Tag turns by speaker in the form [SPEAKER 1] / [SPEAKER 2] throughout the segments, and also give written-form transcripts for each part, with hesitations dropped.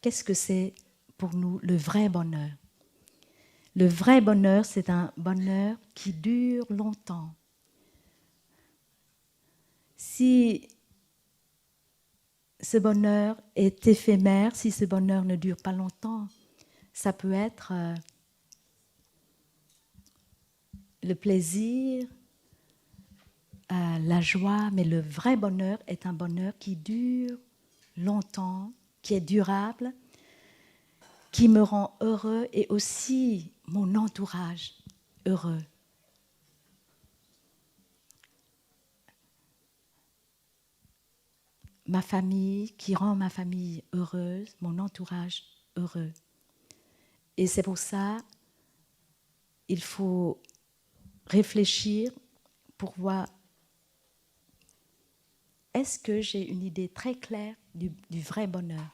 [SPEAKER 1] qu'est-ce que c'est pour nous le vrai bonheur? Le vrai bonheur, c'est un bonheur qui dure longtemps. Si ce bonheur est éphémère, si ce bonheur ne dure pas longtemps, ça peut être le plaisir, la joie, mais le vrai bonheur est un bonheur qui dure longtemps, qui est durable, qui me rend heureux et aussi mon entourage heureux. Ma famille, qui rend ma famille heureuse, mon entourage heureux. Et c'est pour ça il faut réfléchir pour voir, est-ce que j'ai une idée très claire du vrai bonheur?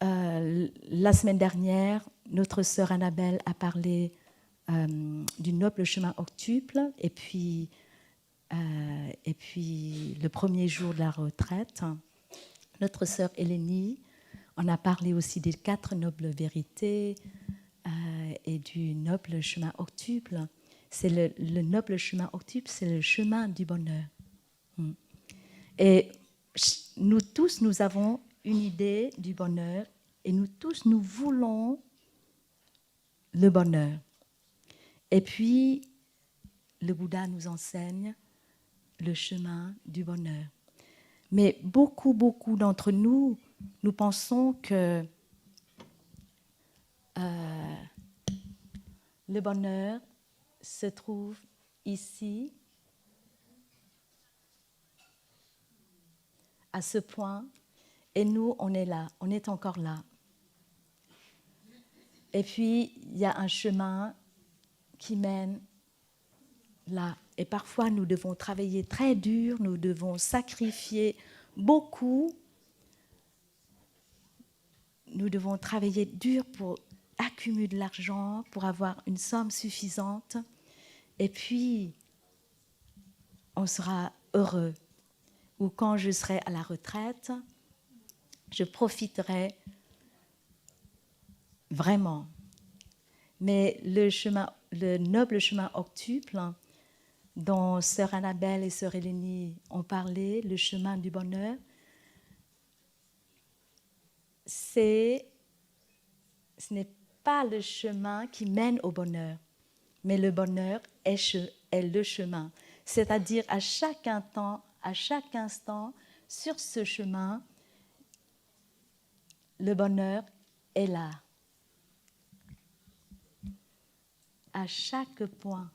[SPEAKER 1] La semaine dernière, notre sœur Annabelle a parlé du noble chemin octuple et puis le premier jour de la retraite, notre sœur Hélénie en a parlé aussi des 4 nobles vérités et du noble chemin octuple. C'est le noble chemin octuple, c'est le chemin du bonheur. Et nous tous, nous avons une idée du bonheur et nous tous, nous voulons le bonheur. Et puis, le Bouddha nous enseigne le chemin du bonheur. Mais beaucoup d'entre nous, nous pensons que le bonheur se trouve ici, à ce point, et nous, on est là, on est encore là. Et puis, il y a un chemin qui mène là. Et parfois, nous devons travailler très dur, nous devons sacrifier beaucoup. Nous devons travailler dur pour accumuler de l'argent, pour avoir une somme suffisante. Et puis, on sera heureux. Ou quand je serai à la retraite, je profiterai vraiment. Mais le noble chemin octuple, dont sœur Annabelle et sœur Hélénie ont parlé, le chemin du bonheur, ce n'est pas le chemin qui mène au bonheur, mais le bonheur est le chemin. C'est-à-dire à chaque instant, sur ce chemin, le bonheur est là. À chaque point.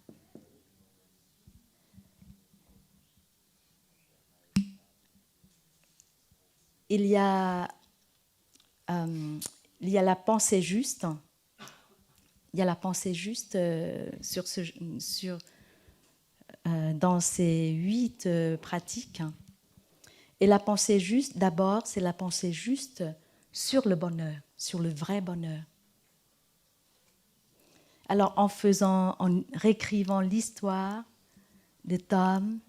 [SPEAKER 1] Il y a la pensée juste. Il y a la pensée juste dans ces 8 pratiques. Et la pensée juste, d'abord, c'est la pensée juste sur le bonheur, sur le vrai bonheur. Alors, en réécrivant l'histoire de Tom,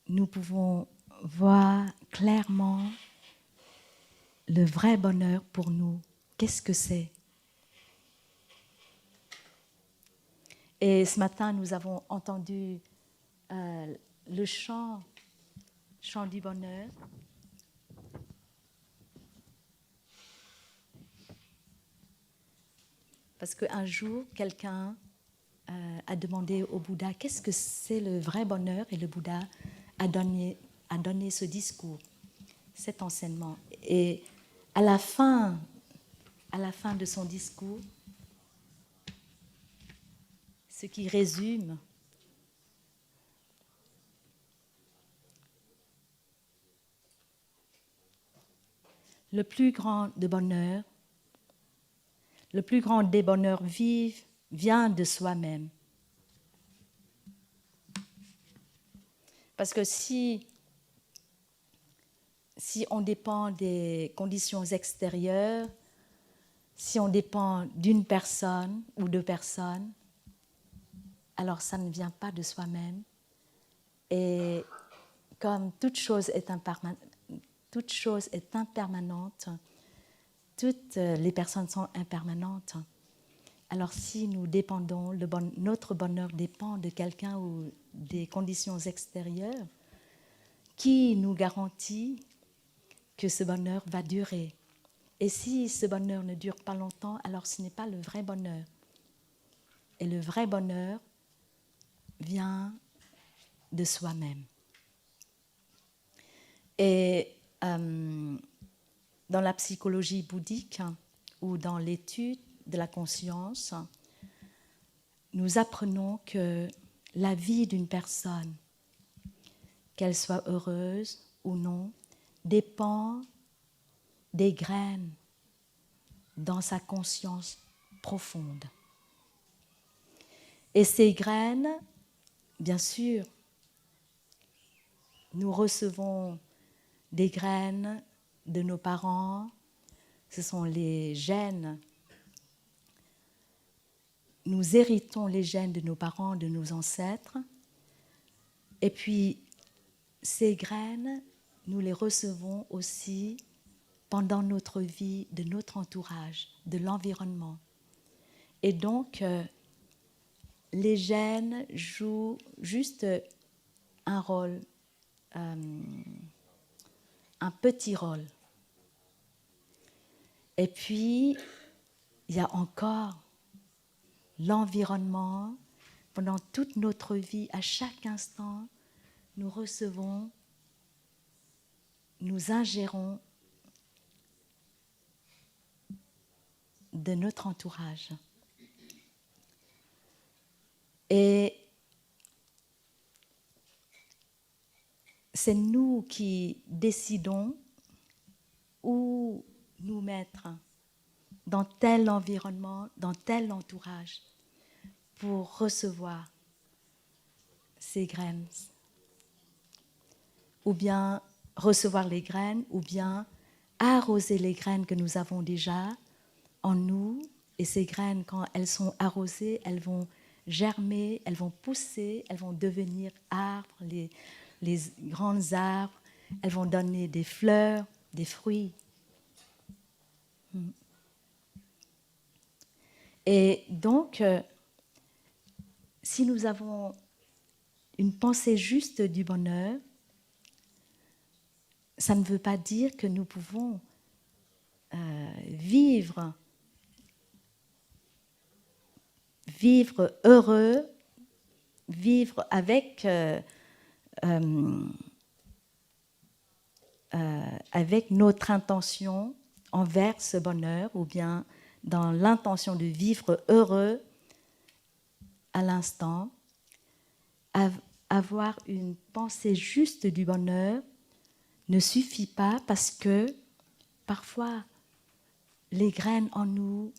[SPEAKER 1] nous pouvons voir clairement le vrai bonheur pour nous. Qu'est-ce que c'est? Et ce matin, nous avons entendu le chant du bonheur. Parce qu'un jour, quelqu'un a demandé au Bouddha qu'est-ce que c'est le vrai bonheur, et le Bouddha a donné ce discours, cet enseignement. Et à la fin de son discours, ce qui résume le plus grand des bonheurs vient de soi-même. Parce que si on dépend des conditions extérieures, si on dépend d'une personne ou de personnes, alors ça ne vient pas de soi-même. Et comme toute chose est impermanente, toute chose est impermanente, toutes les personnes sont impermanentes. Alors si nous dépendons, notre bonheur dépend de quelqu'un ou des conditions extérieures, qui nous garantit que ce bonheur va durer? Et si ce bonheur ne dure pas longtemps, alors ce n'est pas le vrai bonheur. Et le vrai bonheur vient de soi-même. Et dans la psychologie bouddhique ou dans l'étude de la conscience, nous apprenons que la vie d'une personne, qu'elle soit heureuse ou non, dépend des graines dans sa conscience profonde. Et ces graines, bien sûr, nous recevons des graines de nos parents, ce sont les gènes. Nous héritons les gènes de nos parents, de nos ancêtres, et puis ces graines, nous les recevons aussi pendant notre vie, de notre entourage, de l'environnement. Et donc, les gènes jouent juste un rôle, un petit rôle. Et puis, il y a encore l'environnement. Pendant toute notre vie, à chaque instant, nous recevons, nous ingérons de notre entourage. Et c'est nous qui décidons où nous mettre dans tel environnement, dans tel entourage, pour recevoir ces graines. Ou bien recevoir les graines, ou bien arroser les graines que nous avons déjà en nous. Et ces graines, quand elles sont arrosées, elles vont germer, elles vont pousser, elles vont devenir arbres, les grands arbres, elles vont donner des fleurs, des fruits. Et donc, si nous avons une pensée juste du bonheur, ça ne veut pas dire que nous pouvons vivre heureux, vivre avec notre intention envers ce bonheur, ou bien dans l'intention de vivre heureux à l'instant. Avoir une pensée juste du bonheur ne suffit pas, parce que parfois les graines en nous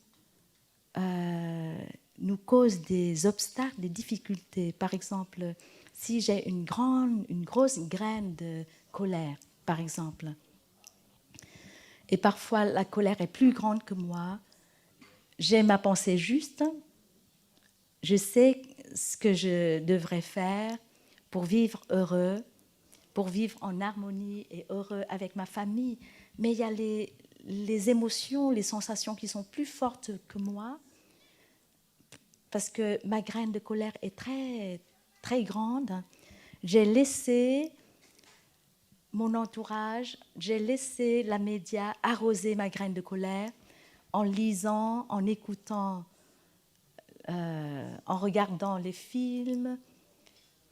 [SPEAKER 1] nous causent des obstacles, des difficultés. Par exemple, si j'ai une grosse graine de colère, par exemple, et parfois la colère est plus grande que moi, j'ai ma pensée juste, je sais ce que je devrais faire pour vivre heureux, pour vivre en harmonie et heureux avec ma famille, mais il y a les émotions, les sensations qui sont plus fortes que moi, parce que ma graine de colère est très, très grande. J'ai laissé mon entourage, j'ai laissé la média arroser ma graine de colère en lisant, en écoutant, en regardant les films,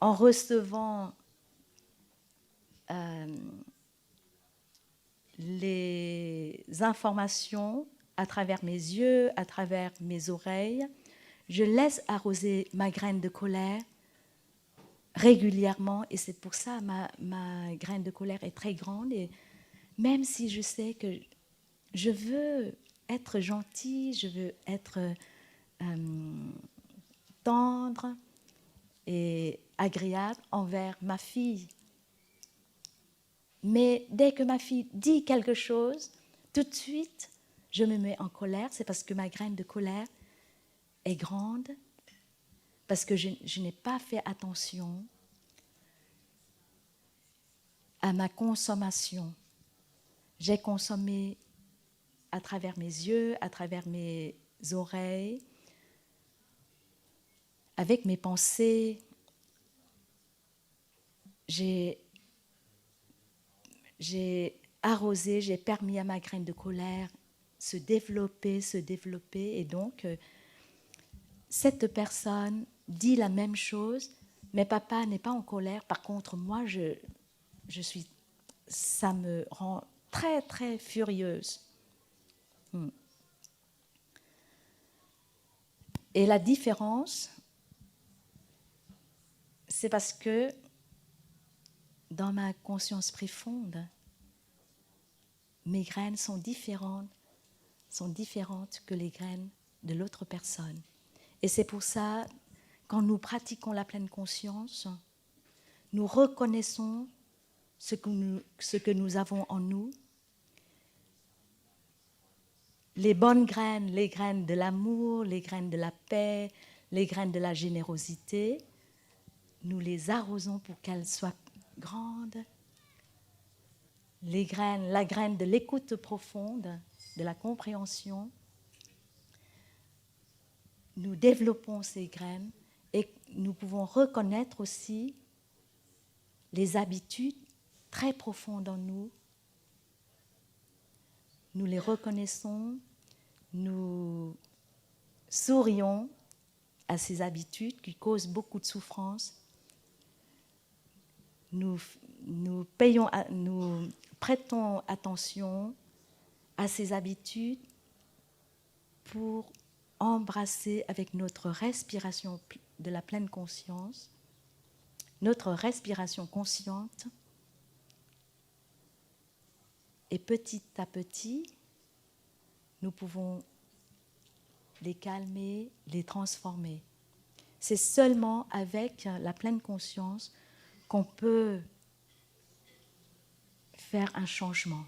[SPEAKER 1] en recevant les informations à travers mes yeux, à travers mes oreilles. Je laisse arroser ma graine de colère régulièrement, et c'est pour ça ma graine de colère est très grande. Et même si je sais que je veux être gentille, je veux être tendre et agréable envers ma fille, mais dès que ma fille dit quelque chose, tout de suite, je me mets en colère. C'est parce que ma graine de colère est grande, parce que je n'ai pas fait attention à ma consommation. j'ai consommé à travers mes yeux, à travers mes oreilles, avec mes pensées. J'ai arrosé, j'ai permis à ma graine de colère se développer, et donc cette personne dit la même chose, mais papa n'est pas en colère. Par contre, moi, ça me rend très, très furieuse. Et la différence, c'est parce que dans ma conscience profonde, mes graines sont différentes que les graines de l'autre personne. Et c'est pour ça, quand nous pratiquons la pleine conscience, nous reconnaissons ce que nous avons en nous, les bonnes graines, les graines de l'amour, les graines de la paix, les graines de la générosité, nous les arrosons pour qu'elles soient grandes. La graine de l'écoute profonde, de la compréhension, nous développons ces graines et nous pouvons reconnaître aussi les habitudes très profondes en nous. Nous les reconnaissons, nous sourions à ces habitudes qui causent beaucoup de souffrance. Nous prêtons attention à ces habitudes pour embrasser avec notre respiration de la pleine conscience, notre respiration consciente, et petit à petit, nous pouvons les calmer, les transformer. C'est seulement avec la pleine conscience qu'on peut faire un changement.